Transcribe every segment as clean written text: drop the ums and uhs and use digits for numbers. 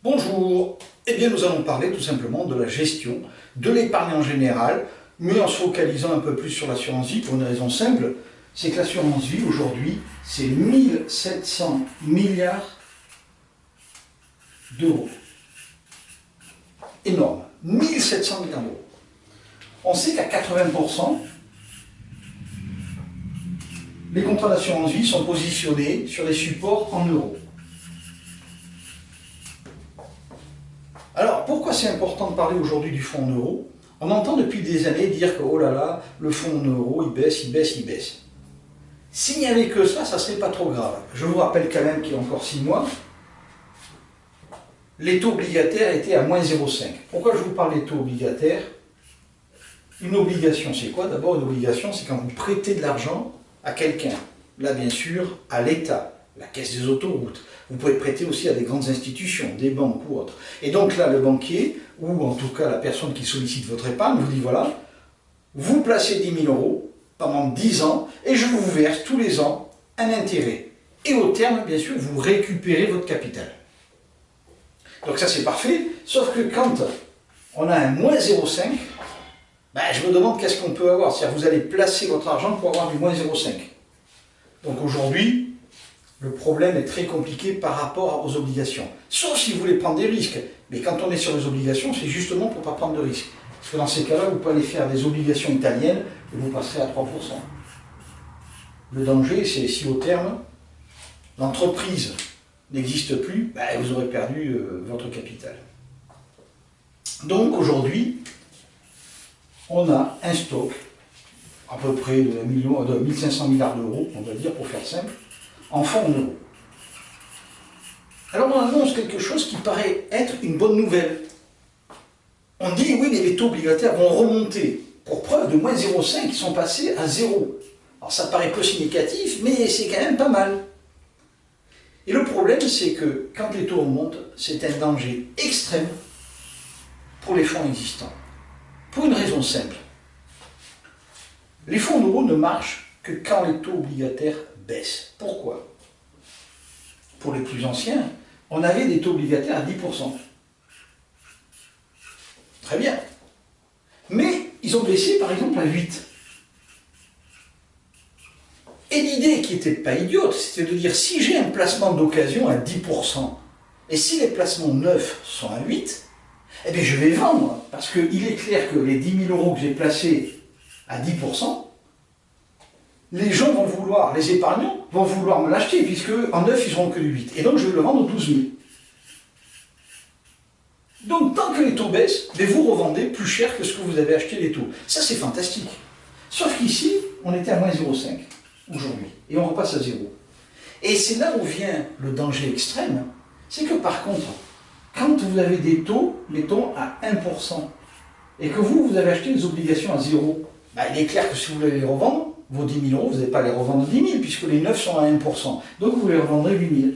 Bonjour, eh bien nous allons parler tout simplement de la gestion de l'épargne en général, mais en se focalisant un peu plus sur l'assurance vie pour une raison simple, c'est que l'assurance vie aujourd'hui c'est 1700 milliards d'euros. Énorme, 1700 milliards d'euros. On sait qu'à 80%, les contrats d'assurance vie sont positionnés sur des supports en euros. Alors, pourquoi c'est important de parler aujourd'hui du fonds en euros? On entend depuis des années dire que, oh là là, le fonds en euros, il baisse, il baisse, il baisse. S'il n'y avait que ça, ça ne serait pas trop grave. Je vous rappelle quand même qu'il y a encore 6 mois, les taux obligataires étaient à moins 0,5. Pourquoi je vous parle des taux obligataires? Une obligation, c'est quoi? D'abord, une obligation, c'est quand vous prêtez de l'argent à quelqu'un. Là, bien sûr, à l'État, la caisse des autoroutes. Vous pouvez prêter aussi à des grandes institutions, des banques ou autres. Et donc là, le banquier, ou en tout cas la personne qui sollicite votre épargne, vous dit voilà, vous placez 10 000 euros pendant 10 ans et je vous verse tous les ans un intérêt. Et au terme, bien sûr, vous récupérez votre capital. Donc ça, c'est parfait, sauf que quand on a un moins 0,5, ben, je me demande qu'est-ce qu'on peut avoir. C'est-à-dire vous allez placer votre argent pour avoir du moins 0,5. Donc aujourd'hui, le problème est très compliqué par rapport aux obligations. Sauf si vous voulez prendre des risques. Mais quand on est sur les obligations, c'est justement pour ne pas prendre de risques. Parce que dans ces cas-là, vous pouvez aller faire des obligations italiennes et vous passerez à 3%. Le danger, c'est si au terme, l'entreprise n'existe plus, ben, vous aurez perdu votre capital. Donc aujourd'hui, on a un stock à peu près de 1500 milliards d'euros, on va dire pour faire simple, en fonds en euros. Alors on annonce quelque chose qui paraît être une bonne nouvelle. On dit oui, mais les taux obligataires vont remonter. Pour preuve, de moins 0,5, ils sont passés à 0. Alors ça paraît peu significatif, mais c'est quand même pas mal. Et le problème, c'est que quand les taux remontent, c'est un danger extrême pour les fonds existants. Pour une raison simple. Les fonds en euros ne marchent que quand les taux obligataires baissent. Pourquoi? Pour les plus anciens, on avait des taux obligataires à 10%. Très bien. Mais ils ont baissé par exemple à 8%. Et l'idée qui n'était pas idiote, c'était de dire si j'ai un placement d'occasion à 10%, et si les placements neufs sont à 8%, eh bien je vais vendre, parce qu'il est clair que les 10 000 euros que j'ai placés à 10%, les gens vont vouloir, les épargnants vont vouloir me l'acheter, puisque en neuf, ils n'auront que du 8. Et donc je vais le vendre 12 000. Donc tant que les taux baissent, vous revendez plus cher que ce que vous avez acheté les taux. Ça c'est fantastique. Sauf qu'ici, on était à moins 0,5 aujourd'hui, et on repasse à 0. Et c'est là où vient le danger extrême, c'est que par contre, quand vous avez des taux, mettons à 1%, et que vous avez acheté des obligations à 0, il est clair que si vous voulez les revendre, vos 10 000 euros, vous n'allez pas les revendre 10 000, puisque les neufs sont à 1%. Donc vous les revendrez 8 000.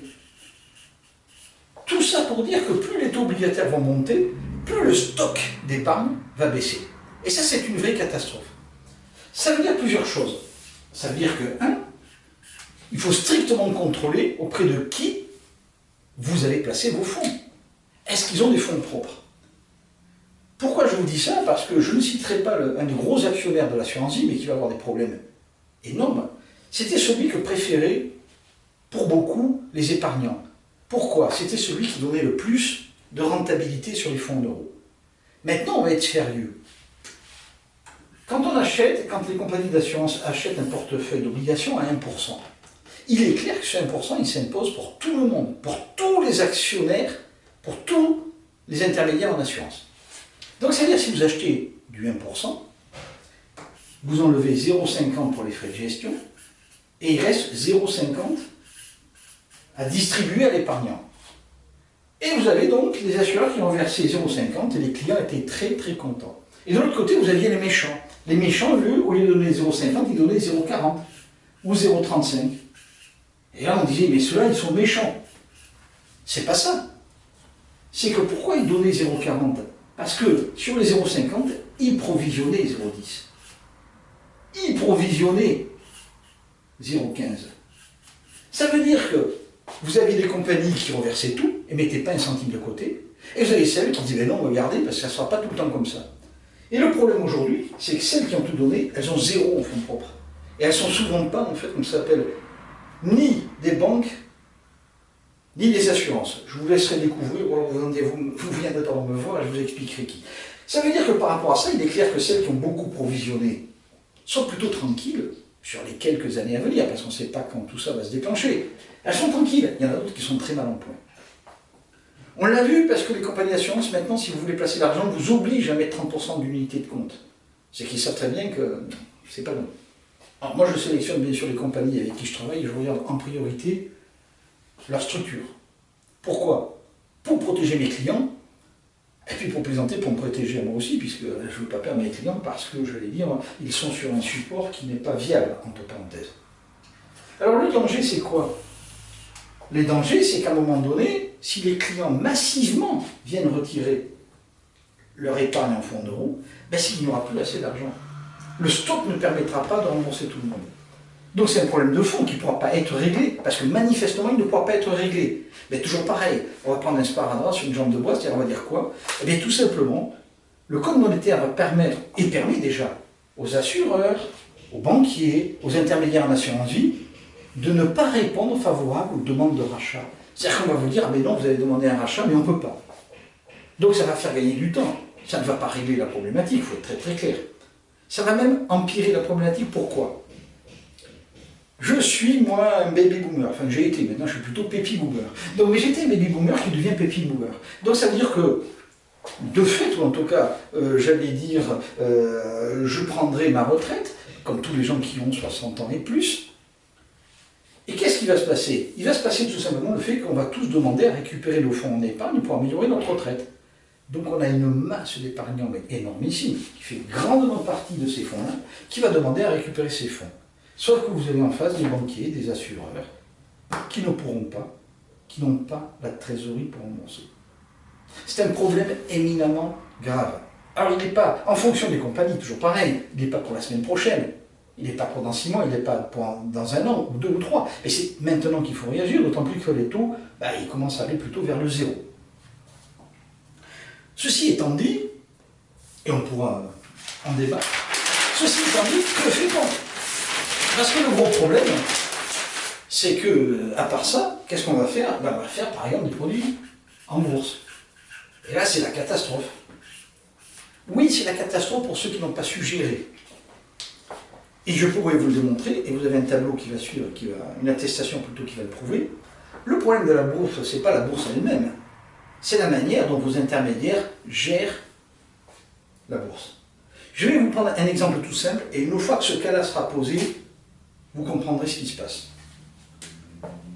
Tout ça pour dire que plus les taux obligataires vont monter, plus le stock d'épargne va baisser. Et ça, c'est une vraie catastrophe. Ça veut dire plusieurs choses. Ça veut dire que, 1, il faut strictement contrôler auprès de qui vous allez placer vos fonds. Est-ce qu'ils ont des fonds propres? Pourquoi je vous dis ça? Parce que je ne citerai pas un des gros actionnaires de l'assurance vie, mais qui va avoir des problèmes énormes. C'était celui que préféraient, pour beaucoup, les épargnants. Pourquoi? C'était celui qui donnait le plus de rentabilité sur les fonds en euros. Maintenant, on va être sérieux. Quand on achète, quand les compagnies d'assurance achètent un portefeuille d'obligations à 1%, il est clair que ce 1%, il s'impose pour tout le monde, pour tous les actionnaires, pour tous les intermédiaires en assurance. Donc, c'est-à-dire si vous achetez du 1%, vous enlevez 0,50 pour les frais de gestion, et il reste 0,50 à distribuer à l'épargnant. Et vous avez donc les assureurs qui ont versé 0,50 et les clients étaient très très contents. Et de l'autre côté, vous aviez les méchants. Les méchants, eux, au lieu de donner 0,50, ils donnaient 0,40 ou 0,35. Et là, on disait, mais ceux-là, ils sont méchants. C'est pas ça. C'est que pourquoi ils donnaient 0,40? Parce que sur les 0,50, ils provisionnaient 0,10. Ils provisionnaient 0,15. Ça veut dire que vous aviez des compagnies qui reversaient tout et ne mettaient pas un centime de côté, et vous avez celles qui disaient, ben non, on va garder parce que ça ne sera pas tout le temps comme ça. Et le problème aujourd'hui, c'est que celles qui ont tout donné, elles ont zéro en fonds propres. Et elles ne sont souvent pas, en fait, comme ça s'appelle, ni des banques, ni des assurances. Je vous laisserai découvrir, vous viendrez d'abord me voir et je vous expliquerai qui. Ça veut dire que par rapport à ça, il est clair que celles qui ont beaucoup provisionné sont plutôt tranquilles sur les quelques années à venir, parce qu'on ne sait pas quand tout ça va se déclencher. Elles sont tranquilles, il y en a d'autres qui sont très mal en point. On l'a vu parce que les compagnies d'assurance, maintenant, si vous voulez placer l'argent, vous obligent à mettre 30% d'unité de compte. C'est qu'ils savent très bien que c'est pas bon. Alors moi, je sélectionne bien sûr les compagnies avec qui je travaille, et je regarde en priorité leur structure. Pourquoi? Pour protéger mes clients, et puis pour plaisanter, pour me protéger à moi aussi, puisque je ne veux pas perdre mes clients parce que, je vais dire, ils sont sur un support qui n'est pas viable, entre parenthèses. Alors le danger, c'est quoi? Le danger, c'est qu'à un moment donné, si les clients massivement viennent retirer leur épargne en fonds d'euros, ben, s'il n'y aura plus assez d'argent, le stock ne permettra pas de rembourser tout le monde. Donc c'est un problème de fond qui ne pourra pas être réglé, parce que manifestement, il ne pourra pas être réglé. Mais toujours pareil, on va prendre un sparadrap sur une jambe de bois, c'est-à-dire on va dire quoi? Eh bien tout simplement, le code monétaire va permettre, et permet déjà, aux assureurs, aux banquiers, aux intermédiaires en assurance vie, de ne pas répondre favorable aux demandes de rachat. C'est-à-dire qu'on va vous dire, ah mais non, vous avez demandé un rachat, mais on ne peut pas. Donc ça va faire gagner du temps. Ça ne va pas régler la problématique, il faut être très très clair. Ça va même empirer la problématique. Pourquoi? Je suis, moi, un baby boomer. Enfin, j'ai été, maintenant je suis plutôt pépi boomer. Donc, mais j'étais un baby boomer qui devient pépi boomer. Donc ça veut dire que, de fait, ou en tout cas, j'allais dire, je prendrai ma retraite, comme tous les gens qui ont 60 ans et plus. Et qu'est-ce qui va se passer? Il va se passer tout simplement le fait qu'on va tous demander à récupérer nos fonds en épargne pour améliorer notre retraite. Donc on a une masse d'épargnants énormissime, qui fait grandement partie de ces fonds-là, qui va demander à récupérer ces fonds. Sauf que vous avez en face des banquiers, des assureurs, qui ne pourront pas, qui n'ont pas la trésorerie pour rembourser. C'est un problème éminemment grave. Alors il n'est pas, en fonction des compagnies, toujours pareil, il n'est pas pour la semaine prochaine, il n'est pas pour dans 6 mois, il n'est pas pour dans 1 an, ou 2 ou 3. Mais c'est maintenant qu'il faut réagir, d'autant plus que les taux, ils commencent à aller plutôt vers le zéro. Ceci étant dit, et on pourra en débattre, ceci étant dit, que fait-on? Parce que le gros problème, c'est que, à part ça, qu'est-ce qu'on va faire? On va faire par exemple des produits en bourse. Et là, c'est la catastrophe. Oui, c'est la catastrophe pour ceux qui n'ont pas su gérer. Et je pourrais vous le démontrer, et vous avez un tableau qui va suivre, une attestation plutôt qui va le prouver. Le problème de la bourse, ce n'est pas la bourse elle-même, c'est la manière dont vos intermédiaires gèrent la bourse. Je vais vous prendre un exemple tout simple, et une fois que ce cas-là sera posé, vous comprendrez ce qui se passe.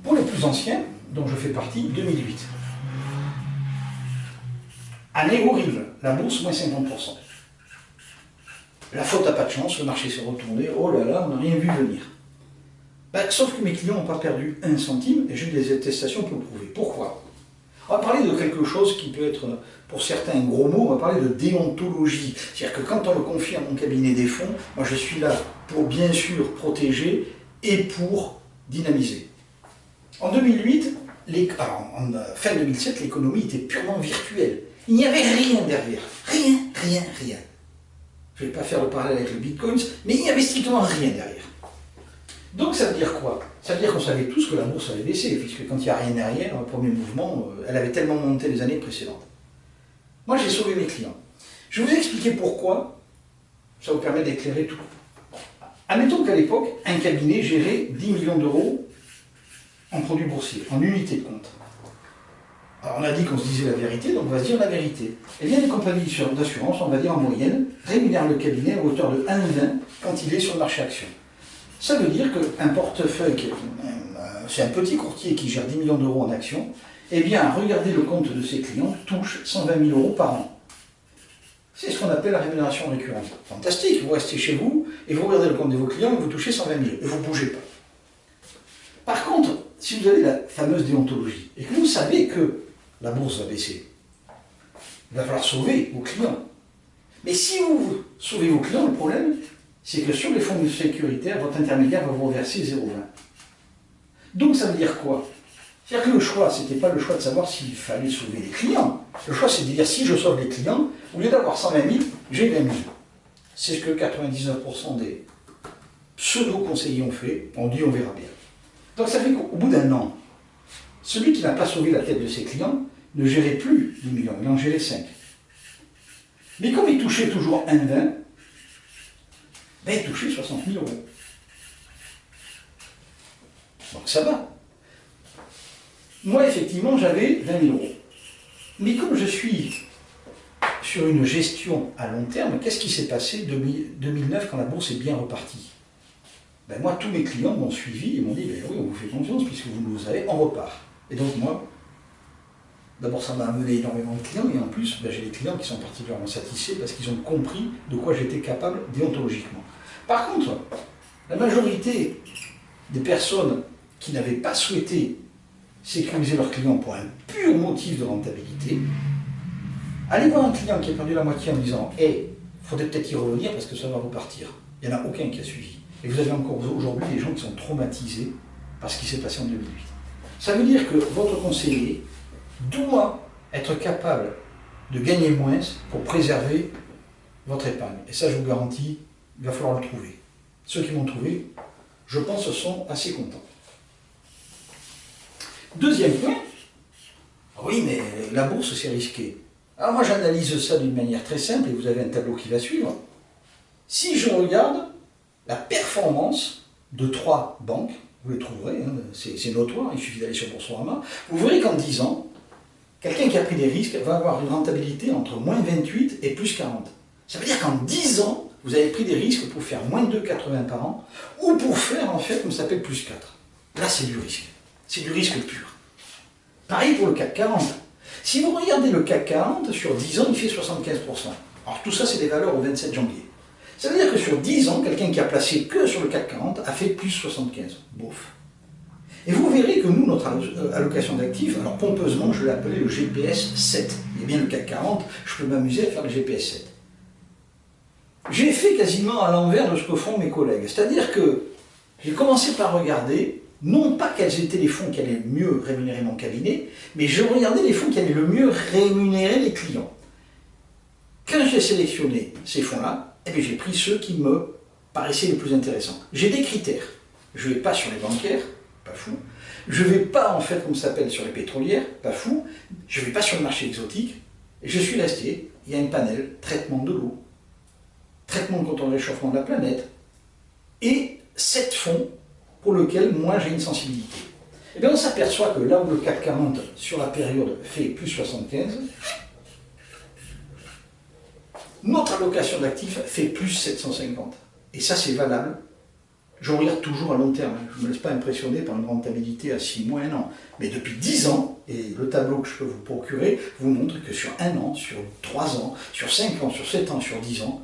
Pour les plus anciens, dont je fais partie, 2008. Année horrible, la bourse moins 50%. La faute n'a pas de chance, le marché s'est retourné, oh là là, on n'a rien vu venir. Sauf que mes clients n'ont pas perdu 1 centime, et j'ai des attestations pour le prouver. Pourquoi? On va parler de quelque chose qui peut être, pour certains, un gros mot, on va parler de déontologie. C'est-à-dire que quand on me confie à mon cabinet des fonds, moi je suis là pour bien sûr protéger et pour dynamiser. En 2008, en fin 2007, l'économie était purement virtuelle. Il n'y avait rien derrière. Rien, rien, rien. Je ne vais pas faire le parallèle avec le bitcoin, mais il n'y avait strictement rien derrière. Donc ça veut dire quoi? Ça veut dire qu'on savait tous que la bourse allait baisser, puisque quand il n'y a rien derrière, le premier mouvement, elle avait tellement monté les années précédentes. Moi, j'ai sauvé mes clients. Je vais vous expliquer pourquoi, ça vous permet d'éclairer tout. Admettons qu'à l'époque, un cabinet gérait 10 millions d'euros en produits boursiers, en unités de compte. Alors on a dit qu'on se disait la vérité, donc on va se dire la vérité. Eh bien, les compagnies d'assurance, on va dire en moyenne, rémunèrent le cabinet à hauteur de 1,20 quand il est sur le marché action. Ça veut dire qu'un portefeuille, c'est un petit courtier qui gère 10 millions d'euros en actions, eh bien, regardez le compte de ses clients, touche 120 000 euros par an. C'est ce qu'on appelle la rémunération récurrente. Fantastique, vous restez chez vous, et vous regardez le compte de vos clients, et vous touchez 120 000, et vous ne bougez pas. Par contre, si vous avez la fameuse déontologie, et que vous savez que la bourse va baisser, il va falloir sauver vos clients. Mais si vous sauvez vos clients, le problème, c'est que sur les fonds sécuritaires, votre intermédiaire va vous reverser 0,20. Donc ça veut dire quoi? C'est-à-dire que le choix, ce n'était pas le choix de savoir s'il fallait sauver les clients. Le choix, c'est de dire, si je sauve les clients, au lieu d'avoir 120 000, j'ai 20 000. C'est ce que 99% des pseudo-conseillers ont fait. On dit, on verra bien. Donc ça fait qu'au bout d'un an, celui qui n'a pas sauvé la tête de ses clients ne gérait plus 10 millions, il en gérait 5. Mais comme il touchait toujours 1,20, ben il touchait 60 000 euros. Donc ça va. Moi, effectivement, j'avais 20 000 euros. Mais comme je suis sur une gestion à long terme, qu'est-ce qui s'est passé en 2009 quand la bourse est bien repartie? Ben moi, tous mes clients m'ont suivi et m'ont dit, ben oui, on vous fait confiance puisque vous nous avez, on repart. Et donc moi, d'abord ça m'a amené énormément de clients et en plus, ben, j'ai des clients qui sont particulièrement satisfaits parce qu'ils ont compris de quoi j'étais capable déontologiquement. Par contre, la majorité des personnes qui n'avaient pas souhaité sécuriser leurs clients pour un pur motif de rentabilité, allez voir un client qui a perdu la moitié en disant « Hey, il faudrait peut-être y revenir parce que ça va repartir ». Il n'y en a aucun qui a suivi. Et vous avez encore aujourd'hui des gens qui sont traumatisés par ce qui s'est passé en 2008. Ça veut dire que votre conseiller doit être capable de gagner moins pour préserver votre épargne. Et ça, je vous garantis, il va falloir le trouver. Ceux qui m'ont trouvé, je pense, sont assez contents. Deuxième point, oui, mais la bourse, c'est risqué. Alors moi, j'analyse ça d'une manière très simple, et vous avez un tableau qui va suivre. Si je regarde la performance de 3 banques, vous les trouverez, hein, c'est notoire, il suffit d'aller sur Boursorama, vous verrez qu'en 10 ans, quelqu'un qui a pris des risques va avoir une rentabilité entre moins 28 et plus 40. Ça veut dire qu'en 10 ans, vous avez pris des risques pour faire moins 2,80 par an, ou pour faire, en fait, comme ça s'appelle, plus 4. Là, c'est du risque. C'est du risque pur. Pareil pour le CAC 40. Si vous regardez le CAC 40, sur 10 ans, il fait 75%. Alors tout ça, c'est des valeurs au 27 janvier. Ça veut dire que sur 10 ans, quelqu'un qui a placé que sur le CAC 40 a fait plus 75. Bouf. Et vous verrez que nous, notre allocation d'actifs, alors pompeusement, je l'ai appelé le GPS 7. Et bien le CAC 40, je peux m'amuser à faire le GPS 7. J'ai fait quasiment à l'envers de ce que font mes collègues. C'est-à-dire que j'ai commencé par regarder non pas quels étaient les fonds qui allaient le mieux rémunérer mon cabinet, mais je regardais les fonds qui allaient le mieux rémunérer les clients. Quand j'ai sélectionné ces fonds-là, eh j'ai pris ceux qui me paraissaient les plus intéressants. J'ai des critères. Je ne vais pas sur les bancaires, pas fou. Je ne vais pas, en fait, comme ça s'appelle, sur les pétrolières, pas fou. Je ne vais pas sur le marché exotique. Et je suis resté, il y a un panel, traitement de l'eau, traitement contre le réchauffement de la planète, et 7 fonds pour lequel moi j'ai une sensibilité. Et bien on s'aperçoit que là où le CAC 40 sur la période fait plus 75, notre allocation d'actifs fait plus 750. Et ça c'est valable. Je regarde toujours à long terme. Je ne me laisse pas impressionner par une rentabilité à 6 mois, 1 an. Mais depuis 10 ans, et le tableau que je peux vous procurer vous montre que sur 1 an, sur 3 ans, sur 5 ans, sur 7 ans, sur 10 ans,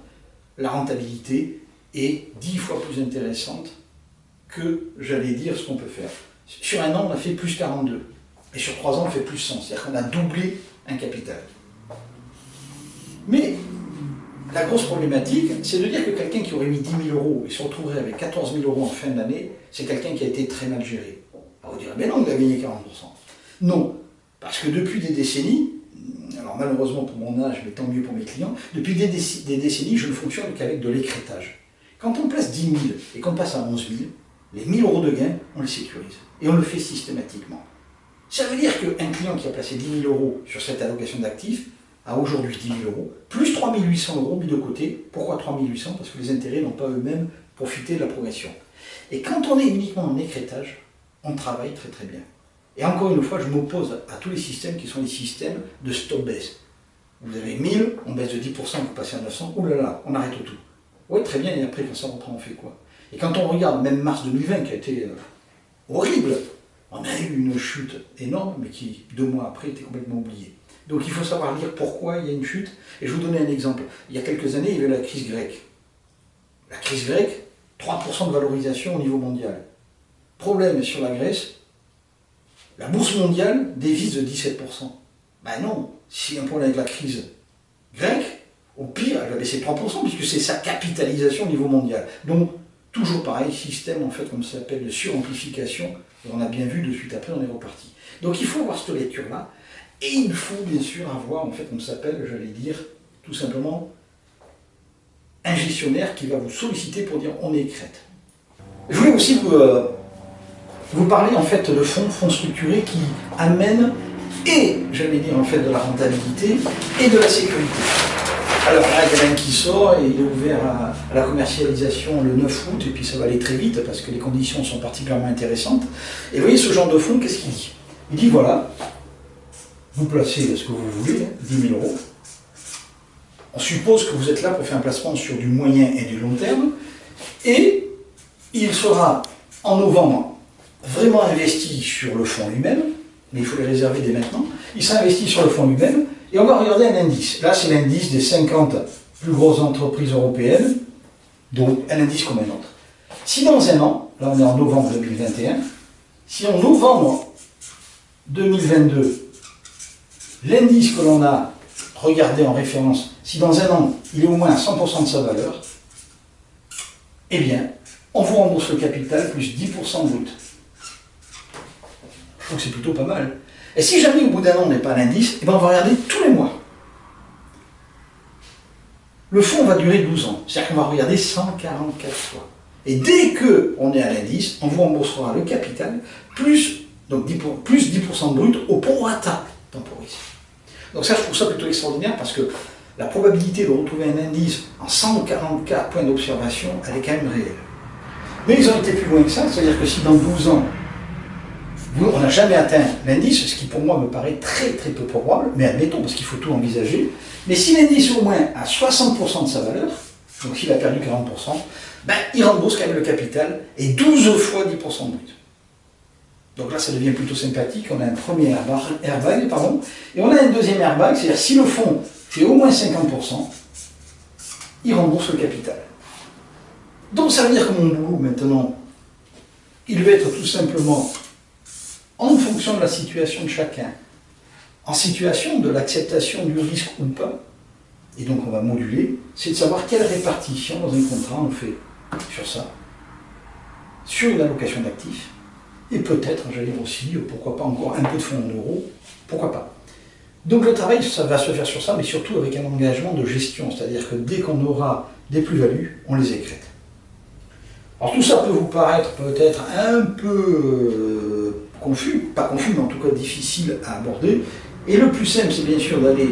la rentabilité est 10 fois plus intéressante que, j'allais dire, ce qu'on peut faire. Sur 1 an, on a fait plus 42. Et sur 3 ans, on fait plus 100. C'est-à-dire qu'on a doublé un capital. Mais la grosse problématique, c'est de dire que quelqu'un qui aurait mis 10 000 euros et se retrouverait avec 14 000 euros en fin d'année, c'est quelqu'un qui a été très mal géré. Alors vous direz, mais non, il a gagné 40%. Non, parce que depuis des décennies, alors malheureusement pour mon âge, mais tant mieux pour mes clients, depuis des décennies, je ne fonctionne qu'avec de l'écrêtage. Quand on place 10 000 et qu'on passe à 11 000, les 1 000 euros de gain, on les sécurise. Et on le fait systématiquement. Ça veut dire qu'un client qui a placé 10 000 euros sur cette allocation d'actifs a aujourd'hui 10 000 euros, plus 3 800 euros mis de côté. Pourquoi 3 800? Parce que les intérêts n'ont pas eux-mêmes profité de la progression. Et quand on est uniquement en écrêtage, on travaille très très bien. Et encore une fois, je m'oppose à tous les systèmes qui sont des systèmes de stop-baisse. Vous avez 1000, on baisse de 10%, vous passez à 900, oulala, on arrête tout. Oui, très bien, et après, quand ça reprend, on fait quoi? Et quand on regarde même mars 2020, qui a été horrible, on a eu une chute énorme, mais qui, 2 mois après, était complètement oubliée. Donc il faut savoir dire pourquoi il y a une chute. Et je vais vous donner un exemple. Il y a quelques années, il y avait la crise grecque. La crise grecque, 3% de valorisation au niveau mondial. Problème sur la Grèce, la bourse mondiale dévisse de 17%. Ben non, si un problème avec la crise grecque, au pire, elle va baisser de 3%, puisque c'est sa capitalisation au niveau mondial. Donc, Toujours pareil, système en fait comme ça s'appelle de suramplification, et on a bien vu de suite après on est reparti. Donc il faut avoir cette lecture-là, et il faut bien sûr avoir en fait comme ça s'appelle, j'allais dire, tout simplement, un gestionnaire qui va vous solliciter pour dire on est crête. Je voulais aussi vous parler en fait de fonds structurés qui amènent et, j'allais dire en fait, de la rentabilité et de la sécurité. Alors là, il y en a un qui sort et il est ouvert à la commercialisation le 9 août et puis ça va aller très vite parce que les conditions sont particulièrement intéressantes. Et vous voyez ce genre de fonds, qu'est-ce qu'il dit? Il dit voilà, vous placez ce que vous voulez, 10 000 euros. On suppose que vous êtes là pour faire un placement sur du moyen et du long terme et il sera en novembre vraiment investi sur le fonds lui-même, mais il faut les réserver dès maintenant. Il sera investi sur le fonds lui-même et on va regarder un indice. Là, c'est l'indice des 50 plus grosses entreprises européennes, donc un indice comme un autre. Si dans un an, là on est en novembre 2021, si en novembre 2022, l'indice que l'on a regardé en référence, si dans un an, il est au moins à 100% de sa valeur, eh bien, on vous rembourse le capital plus 10% brut. Je trouve que c'est plutôt pas mal. Et si jamais au bout d'un an on n'est pas à l'indice, eh bien on va regarder tous les mois. Le fonds va durer 12 ans, c'est-à-dire qu'on va regarder 144 fois. Et dès qu'on est à l'indice, on vous remboursera le capital plus 10% brut au prorata temporis. Donc ça, je trouve ça plutôt extraordinaire parce que la probabilité de retrouver un indice en 144 points d'observation, elle est quand même réelle. Mais ils ont été plus loin que ça, c'est-à-dire que si dans 12 ans, on n'a jamais atteint l'indice, ce qui pour moi me paraît très très peu probable, mais admettons, parce qu'il faut tout envisager, mais si l'indice au moins a 60% de sa valeur, donc s'il a perdu 40%, ben, il rembourse quand même le capital et 12 fois 10% brut. Donc là, ça devient plutôt sympathique. On a un premier airbag, et on a un deuxième airbag, c'est-à-dire si le fonds fait au moins 50%, il rembourse le capital. Donc ça veut dire que mon boulot maintenant, il va être tout simplement en fonction de la situation de chacun, en situation de l'acceptation du risque ou pas, et donc on va moduler, c'est de savoir quelle répartition dans un contrat on fait sur ça, sur une allocation d'actifs, et peut-être, j'allais dire aussi, pourquoi pas encore un peu de fonds en euros, pourquoi pas. Donc le travail, ça va se faire sur ça, mais surtout avec un engagement de gestion, c'est-à-dire que dès qu'on aura des plus-values, on les écrète. Alors tout ça peut vous paraître peut-être un peu confus, pas confus, mais en tout cas difficile à aborder, et le plus simple, c'est bien sûr d'aller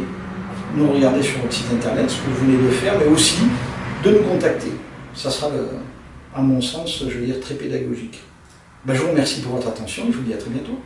nous regarder sur votre site internet, ce que vous venez de faire, mais aussi de nous contacter. Ça sera, à mon sens, je veux dire, très pédagogique. Ben, je vous remercie pour votre attention et je vous dis à très bientôt.